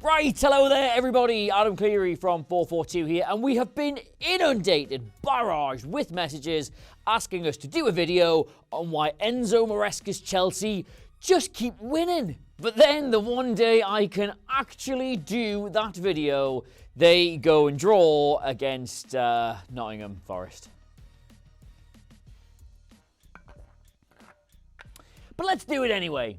Right, hello there everybody, Adam Clery from FourFourTwo here, and we have been inundated, barraged with messages asking us to do a video on why Enzo Maresca's Chelsea just keep winning. But then the one day I can actually do that video, they go and draw against Nottingham Forest. But let's do it anyway.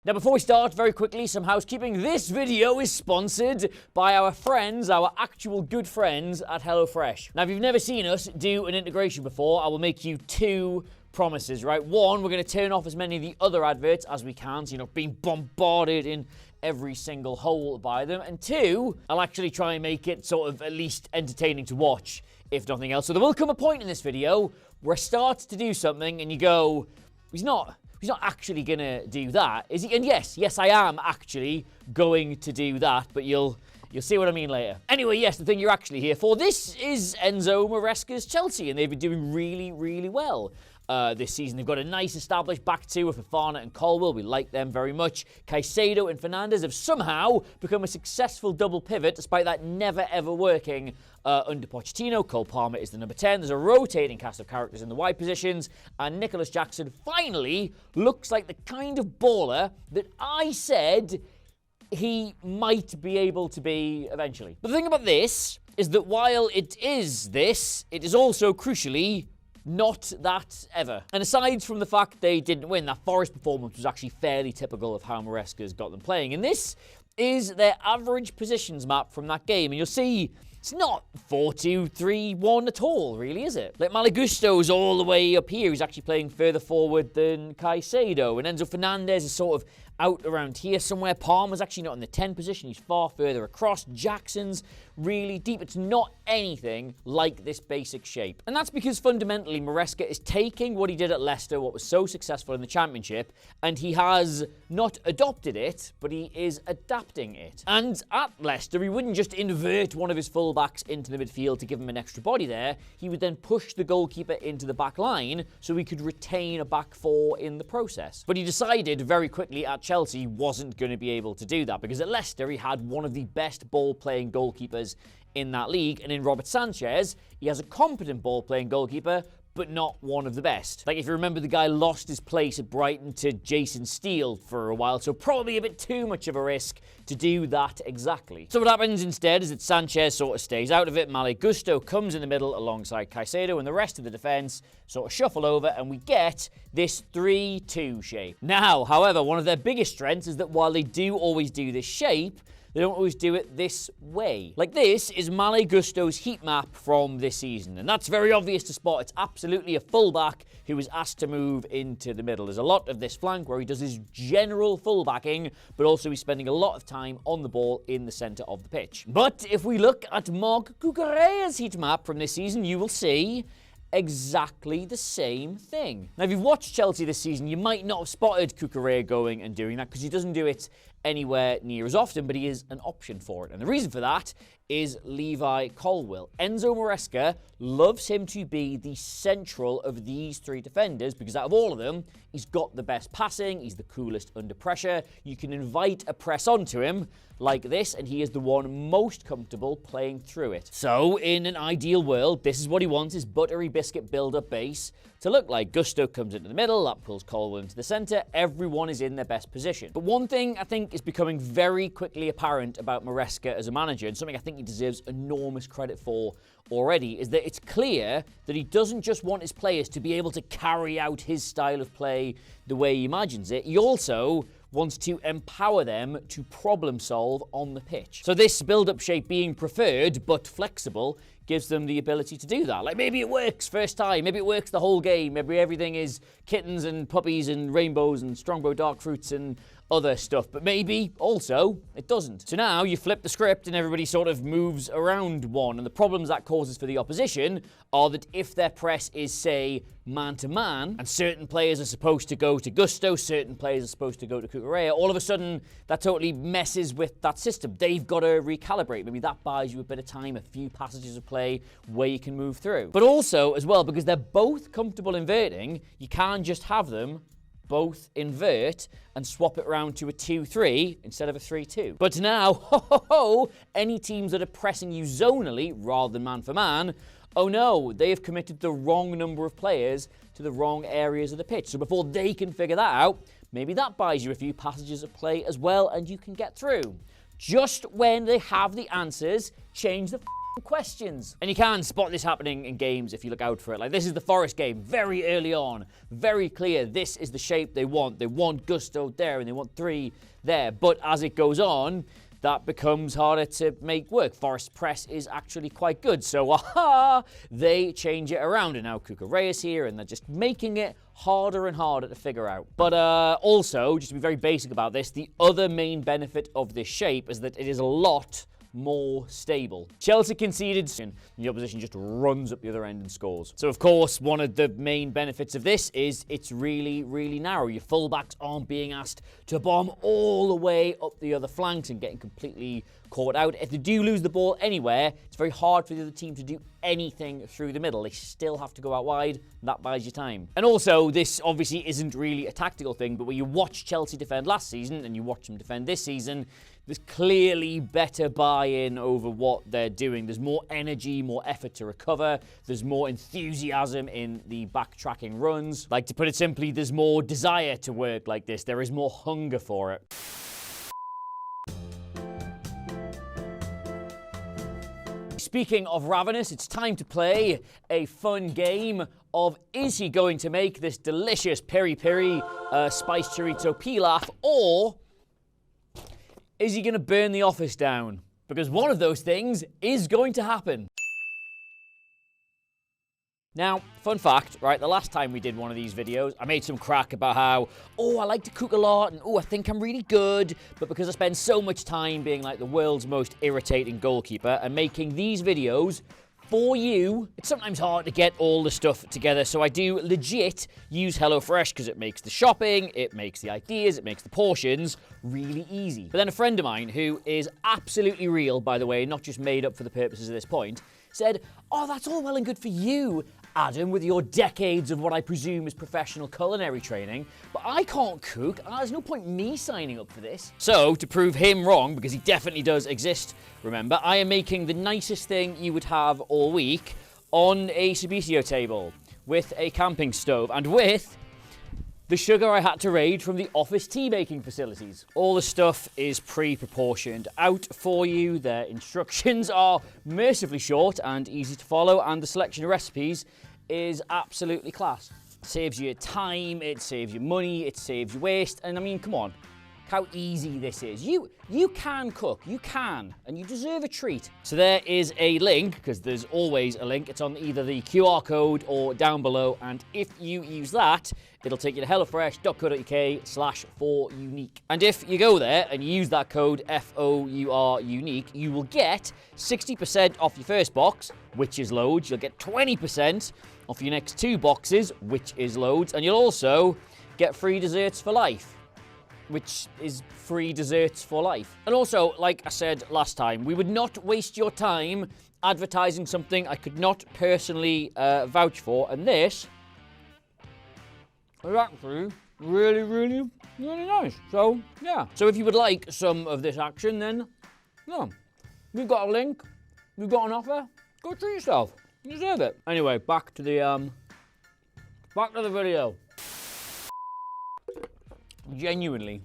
Now, before we start, very quickly, some housekeeping. This video is sponsored by our friends, our actual good friends at HelloFresh. Now, if you've never seen us do an integration before, I will make you two promises, right? One, we're going to turn off as many of the other adverts as we can, so you're not being bombarded in every single hole by them. And two, I'll actually try and make it sort of at least entertaining to watch, if nothing else. So there will come a point in this video where I start to do something and you go, he's not actually going to do that, is he? And yes, I am actually going to do that, but you'll see what I mean later. Anyway, yes, the thing you're actually here for, this is Enzo Maresca's Chelsea, and they've been doing really, really well this season. They've got a nice established back two with Fofana and Colwill. We like them very much. Caicedo and Fernandes have somehow become a successful double pivot, despite that never ever working under Pochettino. Cole Palmer is the number 10. There's a rotating cast of characters in the wide positions, and Nicholas Jackson finally looks like the kind of baller that I said he might be able to be eventually. But the thing about this is that while it is this, it is also crucially not that ever. And aside from the fact they didn't win, that Forest performance was actually fairly typical of how Maresca's got them playing. And this is their average positions map from that game. And you'll see it's not 4-2-3-1 at all, really, is it? Like, 𝗕𝗓𝗄's all the way up here. He's actually playing further forward than Caicedo. And Enzo Fernandez is sort of out around here somewhere. Palmer's actually not in the 10 position. He's far further across. Jackson's really deep. It's not anything like this basic shape. And that's because fundamentally Maresca is taking what he did at Leicester, what was so successful in the Championship, and he has not adopted it, but he is adapting it. And at Leicester, he wouldn't just invert one of his fullbacks into the midfield to give him an extra body there. He would then push the goalkeeper into the back line so he could retain a back four in the process. But he decided very quickly at Chelsea he wasn't going to be able to do that, because at Leicester he had one of the best ball-playing goalkeepers in that league, and in Robert Sanchez he has a competent ball-playing goalkeeper, but not one of the best. Like, if you remember, the guy lost his place at Brighton to Jason Steele for a while, so probably a bit too much of a risk to do that exactly. So what happens instead is that Sanchez sort of stays out of it, 𝗕𝗓𝗄 comes in the middle alongside Caicedo, and the rest of the defence sort of shuffle over, and we get this 3-2 shape. Now, however, one of their biggest strengths is that while they do always do this shape, they don't always do it this way. Like, this is 𝗕𝗓𝗄's heat map from this season, and that's very obvious to spot. It's absolutely a fullback who is asked to move into the middle. There's a lot of this flank where he does his general fullbacking, but also he's spending a lot of time on the ball in the centre of the pitch. But if we look at Marc Cucurella's heat map from this season, you will see exactly the same thing. Now, if you've watched Chelsea this season, you might not have spotted Cucurella going and doing that, because he doesn't do it anywhere near as often, but he is an option for it. And the reason for that is Levi Colwill. Enzo Maresca loves him to be the central of these three defenders, because out of all of them, he's got the best passing, he's the coolest under pressure. You can invite a press onto him like this, and he is the one most comfortable playing through it. So, in an ideal world, this is what he wants his buttery biscuit build-up base to look like. Gusto comes into the middle, that pulls Colwill into the centre, everyone is in their best position. But one thing I think is becoming very quickly apparent about Maresca as a manager, and something I think he deserves enormous credit for already, is that it's clear that he doesn't just want his players to be able to carry out his style of play the way he imagines it. He also wants to empower them to problem solve on the pitch. So this build-up shape being preferred but flexible gives them the ability to do that. Like, maybe it works first time, maybe it works the whole game, maybe everything is kittens and puppies and rainbows and Strongbow dark fruits and other stuff, but maybe also it doesn't. So now you flip the script and everybody sort of moves around one, and the problems that causes for the opposition are that if their press is, say, man-to-man, and certain players are supposed to go to Gusto, certain players are supposed to go to Cucurella, all of a sudden that totally messes with that system. They've got to recalibrate. Maybe that buys you a bit of time, a few passages of play where you can move through. But also, as well, because they're both comfortable inverting, you can't just have them both invert and swap it around to a 2-3 instead of a 3-2. But now, any teams that are pressing you zonally rather than man for man, oh no, they have committed the wrong number of players to the wrong areas of the pitch. So before they can figure that out, maybe that buys you a few passages of play as well and you can get through. Just when they have the answers, change the questions. And you can spot this happening in games if you look out for it. Like, this is the Forest game, very early on, very clear. This is the shape they want. They want gusto there and they want 3 there. But as it goes on, that becomes harder to make work. Forest press is actually quite good. So, they change it around. And now 𝗘𝗫𝗧𝗏 here, and they're just making it harder and harder to figure out. But also, just to be very basic about this, the other main benefit of this shape is that it is a lot more stable. Chelsea conceded, and the opposition just runs up the other end and scores. So, of course, one of the main benefits of this is it's really, really narrow. Your fullbacks aren't being asked to bomb all the way up the other flanks and getting completely caught out. If they do lose the ball anywhere, it's very hard for the other team to do anything through the middle. They still have to go out wide, and that buys you time. And also, this obviously isn't really a tactical thing, but when you watch Chelsea defend last season and you watch them defend this season, there's clearly better buy-in over what they're doing. There's more energy, more effort to recover. There's more enthusiasm in the backtracking runs. Like, to put it simply, there's more desire to work like this. There is more hunger for it. Speaking of ravenous, it's time to play a fun game of, is he going to make this delicious 𝗘𝗫𝗧𝗏 spiced chorizo pilaf, or is he going to burn the office down? Because one of those things is going to happen. Now, fun fact, right, the last time we did one of these videos, I made some crack about how, oh, I like to cook a lot, and oh, I think I'm really good, but because I spend so much time being like the world's most irritating goalkeeper and making these videos for you, it's sometimes hard to get all the stuff together, so I do legit use HelloFresh because it makes the shopping, it makes the ideas, it makes the portions really easy. But then a friend of mine, who is absolutely real, by the way, not just made up for the purposes of this point, said, oh, that's all well and good for you, Adam, with your decades of what I presume is professional culinary training, but I can't cook, and there's no point me signing up for this. So, to prove him wrong, because he definitely does exist, remember, I am making the nicest thing you would have all week on a 𝗬𝗍𝗍 table, with a camping stove, and with the sugar I had to raid from the office tea-making facilities. All the stuff is pre-proportioned out for you. Their instructions are mercifully short and easy to follow, and the selection of recipes is absolutely class. It saves you time, it saves you money, it saves you waste, and I mean, come on. How easy this is. You can cook, you can, and you deserve a treat. So there is a link, because there's always a link. It's on either the QR code or down below, and if you use that, it'll take you to hellofresh.co.uk/4unique. And if you go there and you use that code FOUR unique, you will get 60% off your first box, which is loads. You'll get 20% off your next 2 boxes, which is loads, and you'll also get free desserts for life, which is free desserts for life. And also, like I said last time, we would not waste your time advertising something I could not personally vouch for, and this is actually really, really, really nice. So, yeah. So if you would like some of this action, then, yeah, we've got a link, we've got an offer, go treat yourself, you deserve it. Anyway, back to the video. Genuinely,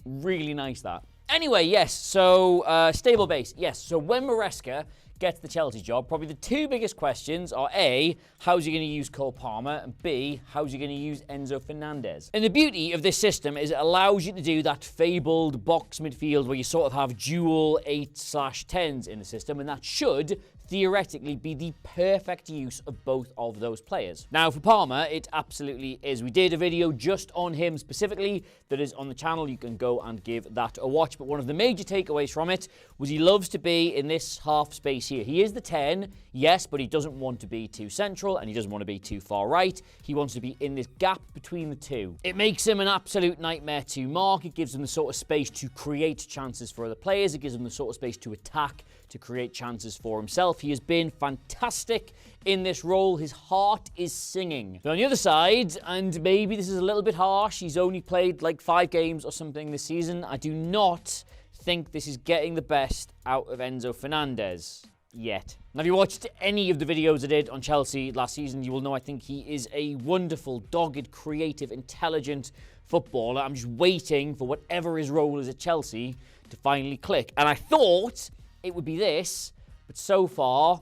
really nice that. Anyway, yes, so stable base, yes. So when Maresca gets the Chelsea job, probably the 2 biggest questions are A, how's he going to use Cole Palmer, and B, how's he going to use Enzo Fernandez? And the beauty of this system is it allows you to do that fabled box midfield where you sort of have dual 8/10s in the system, and that should theoretically be the perfect use of both of those players. Now, for Palmer, it absolutely is. We did a video just on him specifically that is on the channel. You can go and give that a watch. But one of the major takeaways from it was he loves to be in this half space here. He is the 10, yes, but he doesn't want to be too central and he doesn't want to be too far right. He wants to be in this gap between the 2. It makes him an absolute nightmare to mark. It gives him the sort of space to create chances for other players. It gives him the sort of space to attack, to create chances for himself. stuff. He has been fantastic in this role. His heart is singing. But on the other side, and maybe this is a little bit harsh, he's only played like 5 games or something this season. I do not think this is getting the best out of Enzo Fernandez yet. Now, if you watched any of the videos I did on Chelsea last season, you will know I think he is a wonderful, dogged, creative, intelligent footballer. I'm just waiting for whatever his role is at Chelsea to finally click. And I thought it would be this, but so far,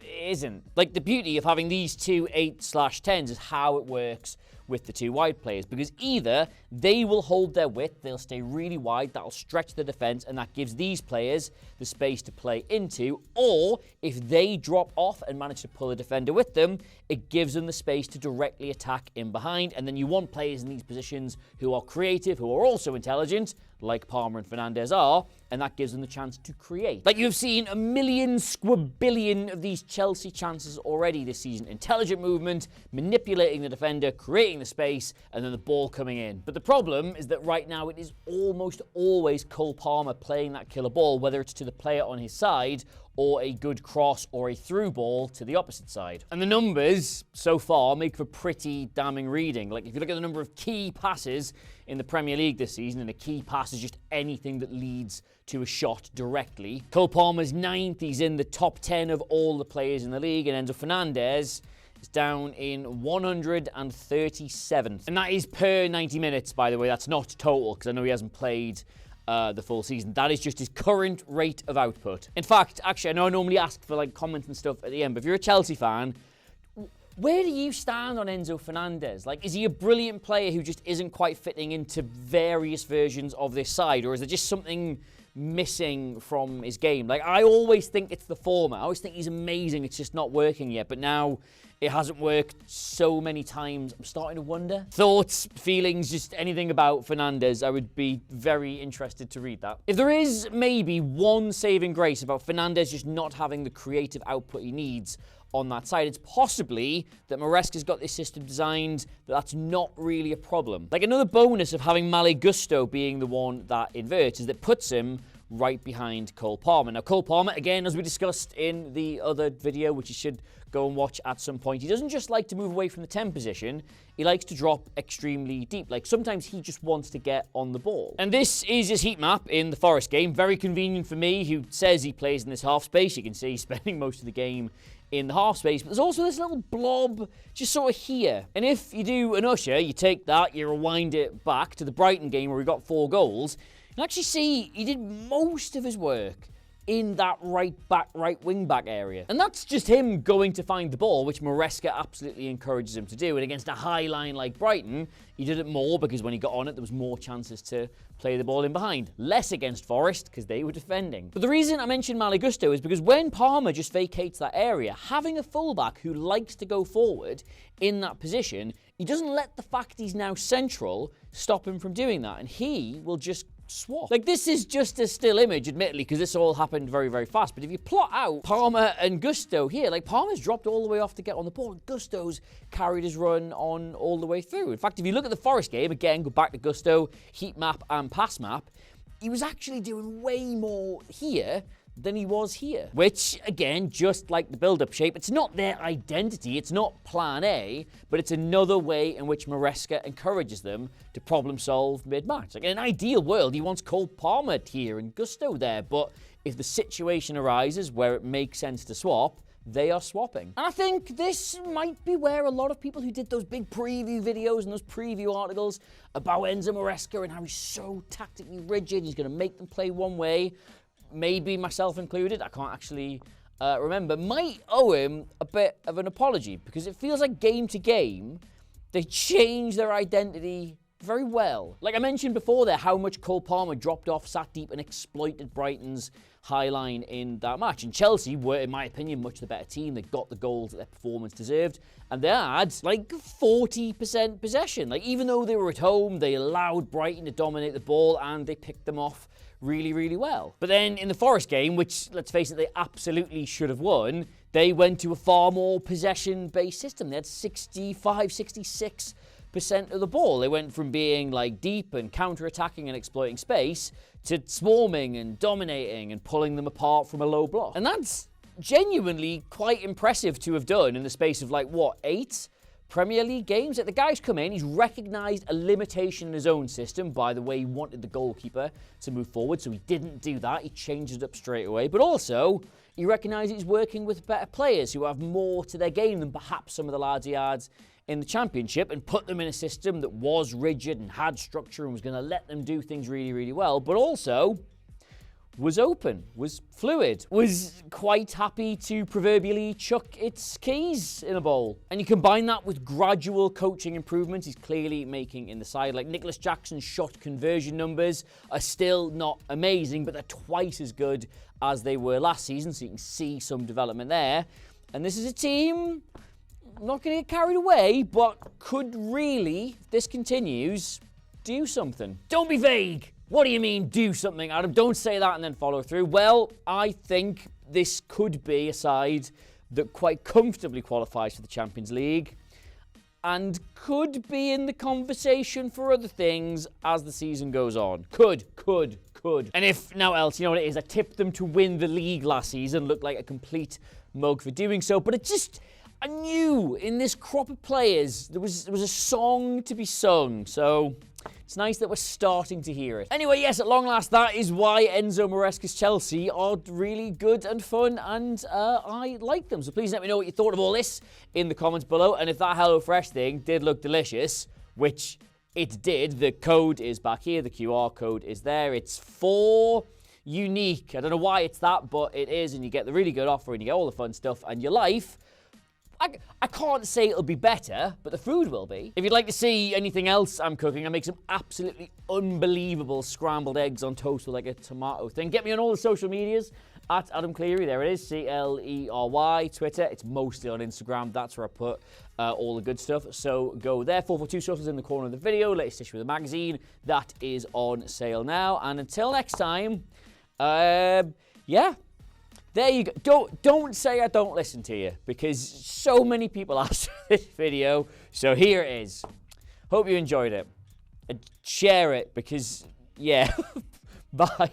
it isn't. Like, the beauty of having these two 8/10s is how it works with the two wide players, because either they will hold their width, they'll stay really wide, that'll stretch the defence, and that gives these players the space to play into, or if they drop off and manage to pull a defender with them, it gives them the space to directly attack in behind. And then you want players in these positions who are creative, who are also intelligent, like Palmer and Fernandez are, and that gives them the chance to create. Like, you've seen a million squabillion of these Chelsea chances already this season. Intelligent movement, manipulating the defender, creating the space, and then the ball coming in. But the problem is that right now it is almost always Cole Palmer playing that killer ball, whether it's to the player on his side or a good cross or a through ball to the opposite side. And the numbers so far make for pretty damning reading. Like, if you look at the number of key passes in the Premier League this season, and a key pass is just anything that leads to a shot directly, Cole Palmer's 9th. He's in the top 10 of all the players in the league, and Enzo Fernandez is down in 137th. And that is per 90 minutes, by the way. That's not total, because I know he hasn't played the full season. That is just his current rate of output. In fact, actually, I know I normally ask for like comments and stuff at the end, but if you're a Chelsea fan, where do you stand on Enzo Fernandez? Like, is he a brilliant player who just isn't quite fitting into various versions of this side, or is there just something missing from his game? Like, I always think it's the former. I always think he's amazing. It's just not working yet. But now it hasn't worked so many times. I'm starting to wonder. Thoughts, feelings, just anything about Fernandez, I would be very interested to read that. If there is maybe one saving grace about Fernandez just not having the creative output he needs on that side, it's possibly that Maresca's got this system designed that's not really a problem. Like, another bonus of having 𝗕𝗓𝗍𝗪 being the one that inverts is that puts him right behind Cole Palmer. Now, Cole Palmer, again, as we discussed in the other video, which you should go and watch at some point, he doesn't just like to move away from the 10 position, he likes to drop extremely deep. Like, sometimes he just wants to get on the ball. And this is his heat map in the Forest game. Very convenient for me, who says he plays in this half space. You can see he's spending most of the game in the half space, but there's also this little blob just sort of here. And if you do an usher, you take that, you rewind it back to the Brighton game where we got 4 goals, you can actually see he did most of his work in that right wing back area. And that's just him going to find the ball, which Maresca absolutely encourages him to do. And against a high line like Brighton, he did it more because when he got on it, there was more chances to play the ball in behind. Less against Forest because they were defending. But the reason I mentioned 𝗕𝗓𝗍𝗪 is because when Palmer just vacates that area, having a fullback who likes to go forward in that position, he doesn't let the fact he's now central stop him from doing that. And he will just swap. Like, this is just a still image, admittedly, because this all happened very, very fast. But if you plot out Palmer and Gusto here, like, Palmer's dropped all the way off to get on the ball, and Gusto's carried his run on all the way through. In fact, if you look at the Forest game, again, go back to Gusto, heat map and pass map, he was actually doing way more here than he was here. Which, again, just like the build-up shape, it's not their identity, it's not plan A, but it's another way in which Maresca encourages them to problem-solve mid-match. Like, in an ideal world, he wants Cole Palmer here and Gusto there, but if the situation arises where it makes sense to swap, they are swapping. And I think this might be where a lot of people who did those big preview videos and those preview articles about Enzo Maresca and how he's so tactically rigid, he's going to make them play one way, maybe myself included, I can't actually remember, might owe him a bit of an apology, because it feels like game to game, they change their identity very well. Like I mentioned before there, how much Cole Palmer dropped off, sat deep, and exploited Brighton's high line in that match. And Chelsea were, in my opinion, much the better team. They got the goals that their performance deserved, and they had like 40% possession. Like, even though they were at home, they allowed Brighton to dominate the ball, and they picked them off really, really well. But then in the Forest game, which, let's face it, they absolutely should have won, they went to a far more possession-based system. They had 65, 66% of the ball. They went from being like deep and counter-attacking and exploiting space to swarming and dominating and pulling them apart from a low block. And that's genuinely quite impressive to have done in the space of, like, what, 8 Premier League games? Like, the guy's come in, he's recognised a limitation in his own system. By the way, he wanted the goalkeeper to move forward, so he didn't do that. He changed it up straight away. But also, he recognised he's working with better players who have more to their game than perhaps some of the lads he had in the Championship, and put them in a system that was rigid and had structure and was going to let them do things really, really well, but also was open, was fluid, was quite happy to proverbially chuck its keys in a bowl. And you combine that with gradual coaching improvements he's clearly making in the side. Like, Nicholas Jackson's shot conversion numbers are still not amazing, but they're twice as good as they were last season, so you can see some development there. And this is a team, I'm not going to get carried away, but could really, if this continues, do something. Don't be vague. What do you mean, do something, Adam? Don't say that and then follow through. Well, I think this could be a side that quite comfortably qualifies for the Champions League and could be in the conversation for other things as the season goes on. Could. And if now else, you know what it is, I tipped them to win the league last season, looked like a complete mug for doing so, but I knew in this crop of players there was a song to be sung, so it's nice that we're starting to hear it. Anyway, yes, at long last, that is why Enzo Maresca's Chelsea are really good and fun, and I like them. So please let me know what you thought of all this in the comments below, and if that HelloFresh thing did look delicious, which it did, the code is back here, the QR code is there. It's FourUnique. I don't know why it's that, but it is, and you get the really good offer, and you get all the fun stuff, and your life, I can't say it'll be better, but the food will be. If you'd like to see anything else I'm cooking, I make some absolutely unbelievable scrambled eggs on toast with like a tomato thing. Get me on all the social medias at Adam Clery. There it is, Clery. Twitter, it's mostly on Instagram. That's where I put all the good stuff. So go there. 442 socials in the corner of the video. Latest issue of the magazine. That is on sale now. And until next time, yeah. There you go. Don't say I don't listen to you, because so many people asked for this video. So here it is. Hope you enjoyed it. And share it, because, yeah. Bye.